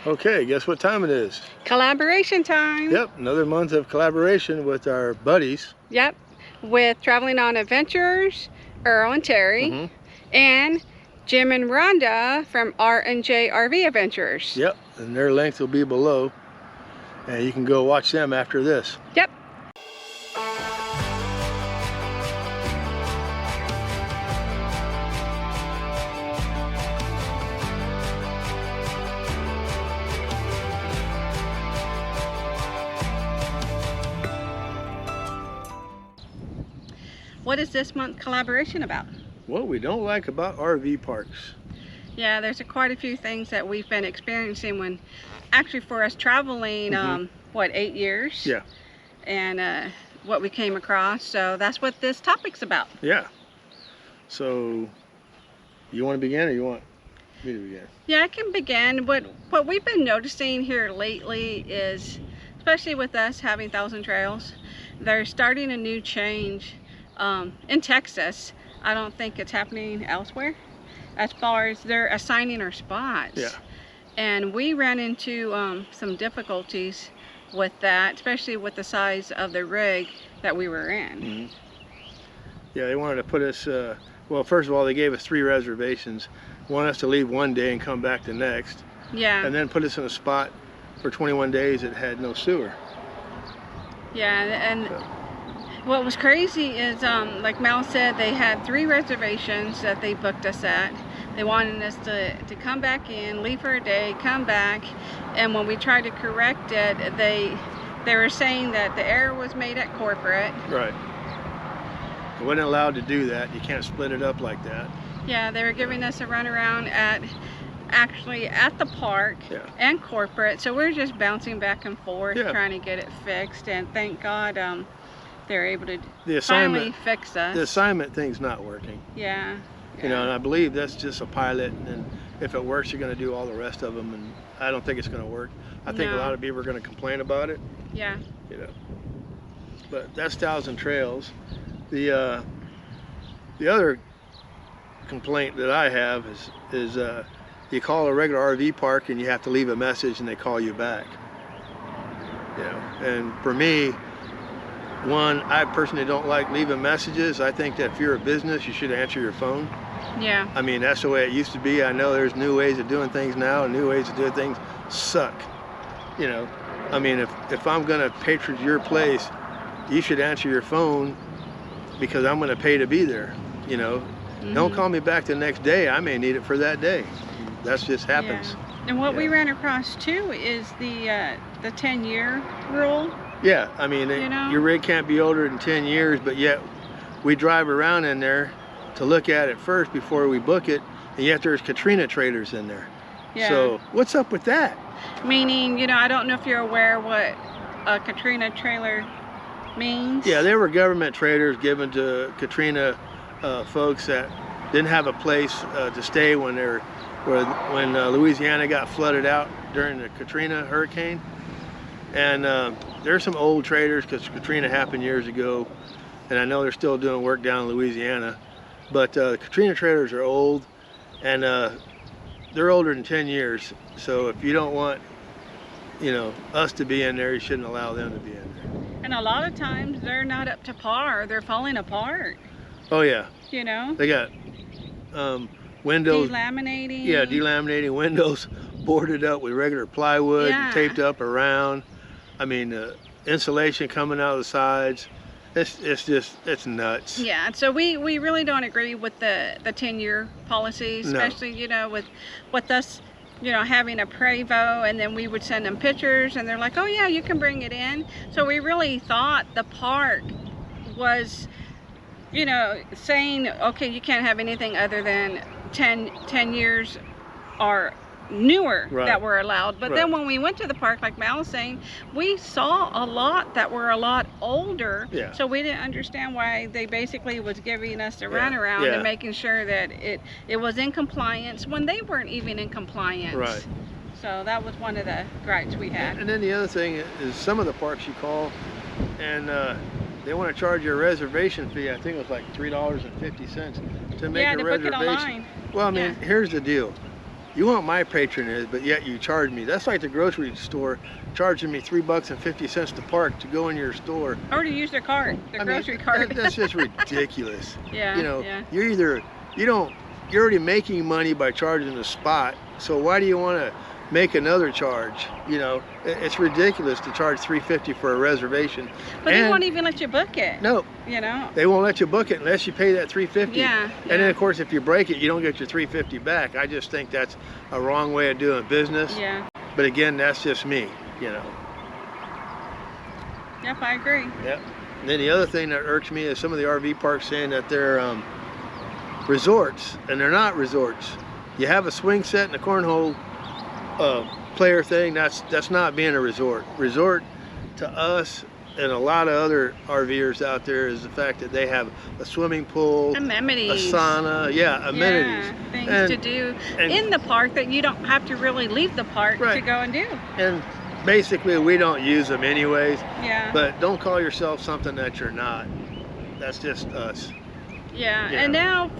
Okay, guess what time it is? Collaboration time. Yep, another month of collaboration with our buddies. Yep, with Traveling on Adventures, Earl and Terry, and Jim and Rhonda from R&J RV Adventures. Yep, and their links will be below, and you can go watch them after this. Yep. What is this month's collaboration about? What we don't like about RV parks. Yeah, there's quite a few things that we've been experiencing when, actually for us traveling, what, 8 years? Yeah. And what we came across, so that's what this topic's about. Yeah. So, you want to begin or you want me to begin? Yeah, I can begin. What we've been noticing here lately is, especially with us having Thousand Trails, they're starting a new change in Texas. I don't think it's happening elsewhere as far as they're assigning our spots. Yeah. And we ran into some difficulties with that, especially with the size of the rig that we were in. Yeah, they wanted to put us, well, first of all, they gave us 3 reservations. Want us to leave one day and come back the next. Yeah. And then put us in a spot for 21 days that had no sewer. Yeah, and what was crazy is, like Mel said, they had 3 reservations that they booked us at. They wanted us to come back in, leave for a day, come back, and when we tried to correct it, they were saying that the error was made at corporate. Right. You wasn't allowed to do that. You can't split it up like that. Yeah, they were giving us a runaround actually at the park and corporate, so we're just bouncing back and forth trying to get it fixed, and thank God they're able to finally fix us. The assignment thing's not working. Yeah. You know, and I believe that's just a pilot, and if it works, you're going to do all the rest of them, and I don't think it's going to work. I think a lot of people are going to complain about it. Yeah. You know, but that's Thousand Trails. The other complaint that I have is you call a regular RV park and you have to leave a message and they call you back. You know, and for me, one, I personally don't like leaving messages. I think that if you're a business, you should answer your phone. Yeah. I mean, that's the way it used to be. I know there's new ways of doing things now, and new ways of doing things suck. You know, I mean, if I'm gonna patron your place, you should answer your phone because I'm gonna pay to be there. You know, don't call me back the next day. I may need it for that day. That just happens. Yeah. And what we ran across too is the 10-year rule. Yeah, I mean, your rig can't be older than 10 years, but yet we drive around in there to look at it first before we book it, and yet there's Katrina trailers in there. Yeah. So what's up with that? Meaning, you know, I don't know if you're aware what a Katrina trailer means. Yeah, they were government trailers given to Katrina folks that didn't have a place to stay when Louisiana got flooded out during the Katrina hurricane. And there's some old trailers because Katrina happened years ago, and I know they're still doing work down in Louisiana. But the Katrina trailers are old, and they're older than 10 years. So if you don't want, you know, us to be in there, you shouldn't allow them to be in there. And a lot of times they're not up to par. They're falling apart. Oh yeah. You know. They got windows. Delaminating. Yeah, delaminating windows, boarded up with regular plywood and taped up around. I mean, insulation coming out of the sides. It's nuts. Yeah, so we really don't agree with the 10-year policy, especially, you know, with us, you know, having a Prevost, and then we would send them pictures and they're like, oh yeah, you can bring it in. So we really thought the park was, you know, saying, okay, you can't have anything other than 10 years or newer that were allowed. But then when we went to the park, like Mal was saying, we saw a lot that were a lot older. So we didn't understand why they basically was giving us a runaround and making sure that it was in compliance when they weren't even in compliance. Right. So that was one of the gripes we had. And then the other thing is some of the parks you call and they want to charge you a reservation fee. I think it was like $3.50 to make a reservation. Book it online. Well, I mean, here's the deal. You want my patronage, but yet you charge me. That's like the grocery store charging me $3.50 to park to go in your store. Or to use their cart, their grocery cart. That's just ridiculous. Yeah. You know, yeah. you're already making money by charging the spot. So why do you want to make another charge? You know, it's ridiculous to charge $3.50 for a reservation. But they won't even let you book it. No. You know. They won't let you book it unless you pay that $3.50. Yeah. And then of course, if you break it, you don't get your $3.50 back. I just think that's a wrong way of doing business. Yeah. But again, that's just me. You know. Yep, I agree. Yep. And then the other thing that irks me is some of the RV parks saying that they're resorts, and they're not resorts. You have a swing set and a cornhole player thing. That's not being a resort. Resort to us and a lot of other RVers out there is the fact that they have a swimming pool, amenities, a sauna, amenities, yeah, things to do in the park that you don't have to really leave the park to go and do. And basically, we don't use them anyways. Yeah. But don't call yourself something that you're not. That's just us. Yeah. And now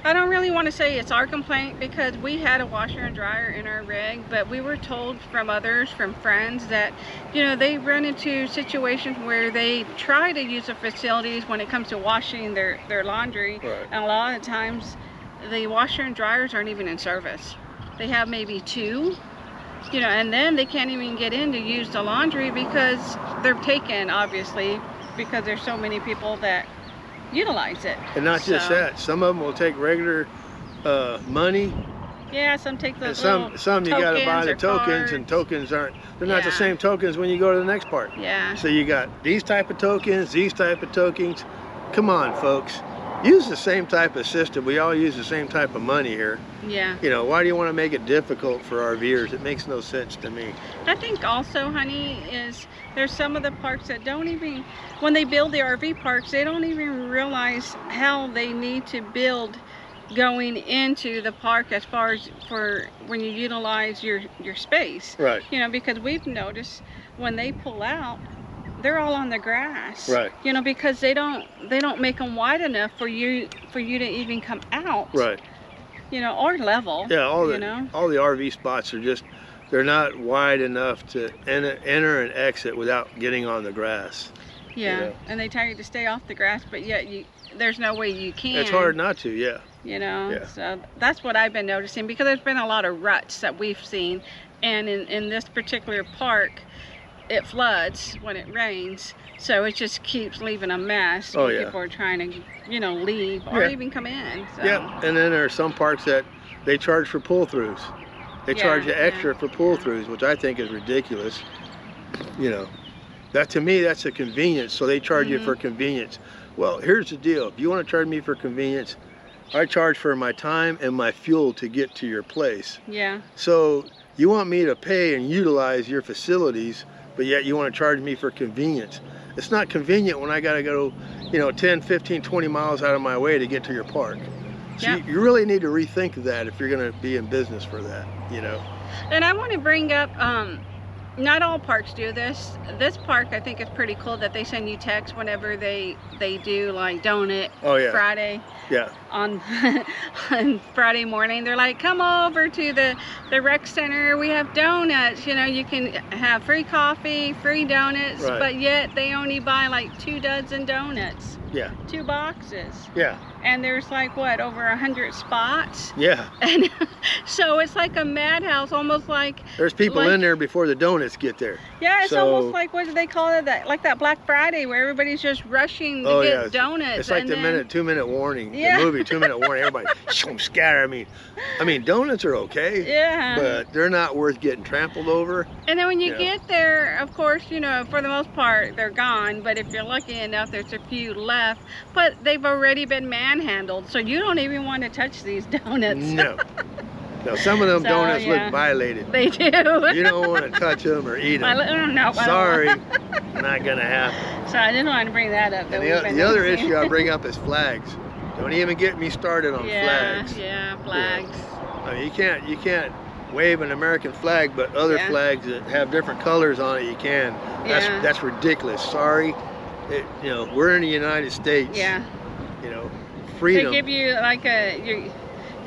I don't really want to say it's our complaint, because we had a washer and dryer in our rig, but we were told from others, from friends, that, you know, they run into situations where they try to use the facilities when it comes to washing their laundry. Right. And a lot of times the washer and dryers aren't even in service. They have maybe 2, you know, and then they can't even get in to use the laundry because they're taken, obviously, because there's so many people that utilize it. And not just that, some of them will take regular money. Yeah, some take those some you got to buy the tokens, cards. and tokens they're not the same tokens when you go to the next park. Yeah. So you got these type of tokens, these type of tokens. Come on, folks. Use the same type of system. We all use the same type of money here. Yeah. You know, why do you want to make it difficult for RVers? It makes no sense to me. I think also, honey, is there's some of the parks that don't even, when they build the RV parks, they don't even realize how they need to build going into the park as far as for when you utilize your space. Right. You know, because we've noticed when they pull out, they're all on the grass. Right. You know, because they don't make them wide enough for you to even come out. Right. You know, or level. Yeah, all the RV spots are just, they're not wide enough to enter and exit without getting on the grass. Yeah, you know? And they tell you to stay off the grass, but yet there's no way you can. It's hard not to, yeah. You know, yeah. So that's what I've been noticing, because there's been a lot of ruts that we've seen, and in this particular park, it floods when it rains, so it just keeps leaving a mess when people are trying to, you know, leave or even come in. So. Yeah, and then there are some parks that they charge for pull-throughs. They charge you extra for pull-throughs, which I think is ridiculous. You know, that to me, that's a convenience, so they charge you for convenience. Well, here's the deal. If you want to charge me for convenience, I charge for my time and my fuel to get to your place. Yeah. So you want me to pay and utilize your facilities, but yet you want to charge me for convenience. It's not convenient when I got to go, you know, 10, 15, 20 miles out of my way to get to your park. So you really need to rethink that if you're going to be in business for that, you know. And I want to bring up, not all parks do this. This park, I think, is pretty cool that they send you texts whenever they do like donut Friday. Yeah. On Friday morning, they're like, come over to the rec center. We have donuts. You know, you can have free coffee, free donuts, but yet they only buy like 2 dozen donuts. Yeah. 2 boxes. Yeah. And there's like what, over 100 spots? Yeah. And so it's like a madhouse, almost like there's people in there before the donuts get there. Yeah, it's almost like, what do they call it? Like that Black Friday where everybody's just rushing to get donuts. It's like the 2-minute warning. The movie 2-minute warning. Everybody scatter. I mean, donuts are okay. Yeah. But they're not worth getting trampled over. And then when you get there, of course, you know, for the most part, they're gone. But if you're lucky enough, there's a few left. But they've already been manhandled, so you don't even want to touch these donuts. No. No, some of them donuts look violated. They do. You don't want to touch them or eat them. No, sorry, not gonna happen. So I didn't want to bring that up. And the other issue I bring up is flags. Don't even get me started on flags. Yeah, flags. I mean, you can't wave an American flag, but other flags that have different colors on it, you can. That's ridiculous. Sorry, you know, we're in the United States. Yeah. You know, freedom. They give you like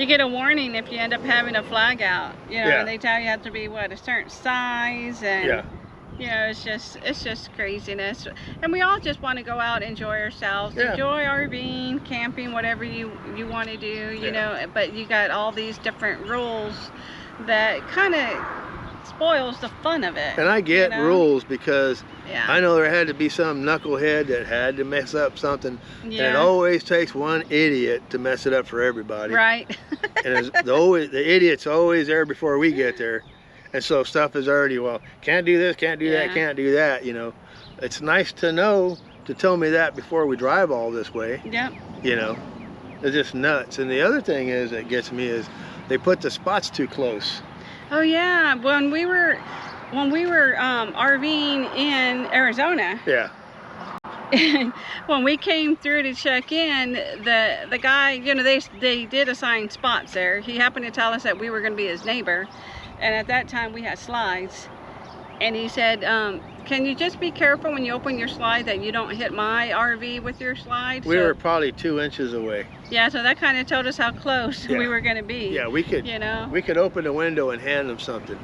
You get a warning if you end up having a flag out, you know, Yeah. and they tell you have to be what, a certain size, and Yeah. you know, it's just craziness. And we all just want to go out, enjoy ourselves, Yeah. enjoy RVing, camping, whatever you want to do, you Yeah. know. But you got all these different rules that kind of spoils the fun of it. And I get you know? rules because Yeah. I know there had to be some knucklehead that had to mess up something. And it Yeah. always takes one idiot to mess it up for everybody. Right. And the idiot's always there before we get there. And so stuff is already, well, can't do this, can't do that, Yeah. can't do that, you know. It's nice to know, to tell me that before we drive all this way, Yep. you know. It's just nuts. And the other thing is that gets me is they put the spots too close. Oh yeah. When we were RVing in Arizona, Yeah. when we came through to check in, the guy, you know, they did assign spots there. He happened to tell us that we were going to be his neighbor, and at that time we had slides, and he said, can you just be careful when you open your slide that you don't hit my RV with your slide? We were probably 2 inches away. Yeah, so that kind of told us how close Yeah. we were going to be. Yeah, we could You know, open the window and hand them something.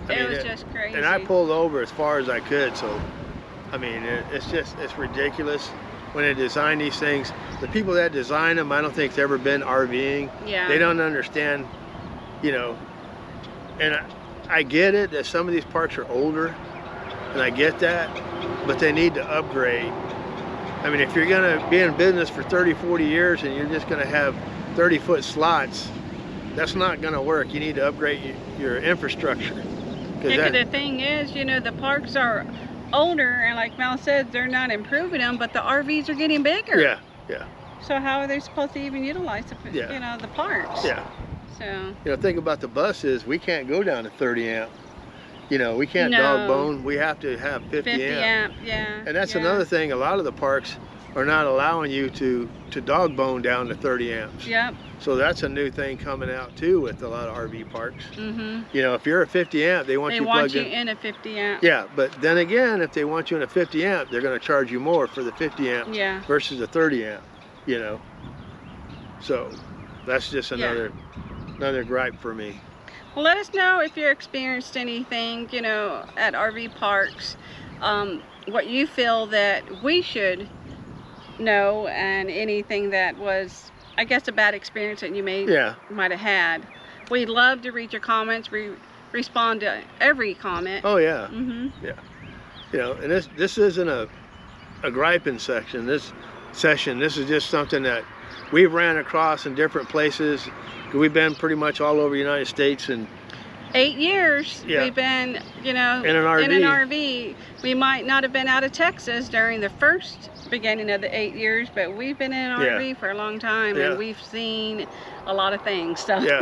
it was just crazy. And I pulled over as far as I could, so I mean, it's ridiculous when they design these things. The people that design them, I don't think they've ever been RVing. Yeah. They don't understand, you know, and I get it that some of these parks are older, and I get that, but they need to upgrade. I mean, if you're gonna be in business for 30, 40 years and you're just gonna have 30-foot slots, that's not gonna work. You need to upgrade your infrastructure. Yeah, 'cause the thing is, you know, the parks are older, and like Mel said, they're not improving them, but the RVs are getting bigger. Yeah, yeah, So how are they supposed to even utilize the, Yeah. you know, the parks? yeah. So You know, think about the buses. We can't go down to 30 amp. You know, we can't No. dog bone. We have to have 50 amp. yeah. And that's yeah. another thing. A lot of the parks are not allowing you to dog bone down to 30 amps. Yep. So that's a new thing coming out too with a lot of RV parks. Mhm. You know, if you're a 50 amp, they want They you want plugged you in. in a 50 amp. Yeah, but then again, if they want you in a 50 amp, they're going to charge you more for the 50 amp Yeah. versus a 30 amp. You know, so that's just Yeah. another gripe for me. Well, let us know if you experienced anything, you know, at RV parks, what you feel that we should know, and anything that was, I guess, a bad experience that you Yeah. might have had. We'd love to read your comments, respond to every comment. Oh yeah. Mm-hmm. You know, and this isn't a griping section. This is just something that we've ran across in different places. We've been pretty much all over the United States, and 8 years Yeah. we've been, you know, In an RV. RV. We might not have been out of Texas during the first beginning of the 8 years, but we've been in an Yeah. RV for a long time, Yeah. and we've seen a lot of things. So yeah,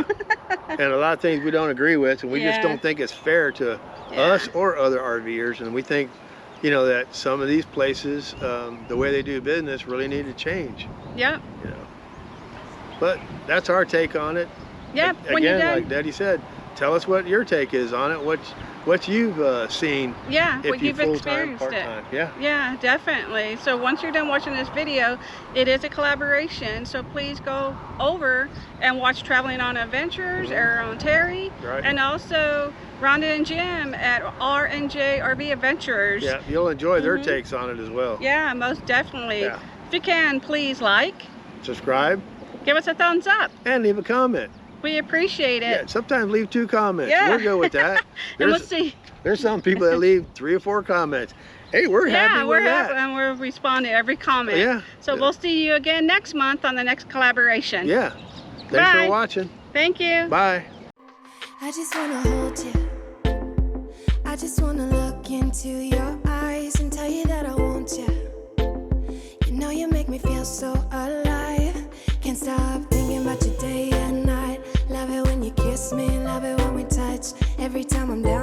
and a lot of things we don't agree with, and we just Yeah. don't think it's fair to Yeah. us or other RVers, and we think, you know, that some of these places, the way they do business, really need to change. Yep. You know, but that's our take on it. Yep. When you're Again, done, like Daddy said, tell us what your take is on it. What you've seen. yeah, If what you you've full-time, experienced it. part-time. Yeah. Yeah, definitely. So once you're done watching this video, it is a collaboration. So please go over and watch Traveling on Adventures, Aaron on Terry, Right. and also Rhonda and Jim at R&J RV Adventures. Yeah, you'll enjoy their Mhm. takes on it as well. Yeah, most definitely. Yeah. If you can, please like, Subscribe give us a thumbs up. and leave a comment. We appreciate Yeah, it. sometimes leave 2 comments. Yeah. We're good with that. And we'll There's, see. there's some people that leave 3 or 4 comments. Hey, we're happy Yeah, with we're that. happy, and we'll respond to every comment. Yeah. So we'll see you again next month on the next collaboration. Yeah. Thanks Bye. for watching. Thank you. Bye. I just wanna hold you. I just wanna look into your eyes and tell you that I want you. You know you make me feel so alive. Can't stop thinking about you day and night. Love it when you kiss me, love it when we touch. Every time I'm down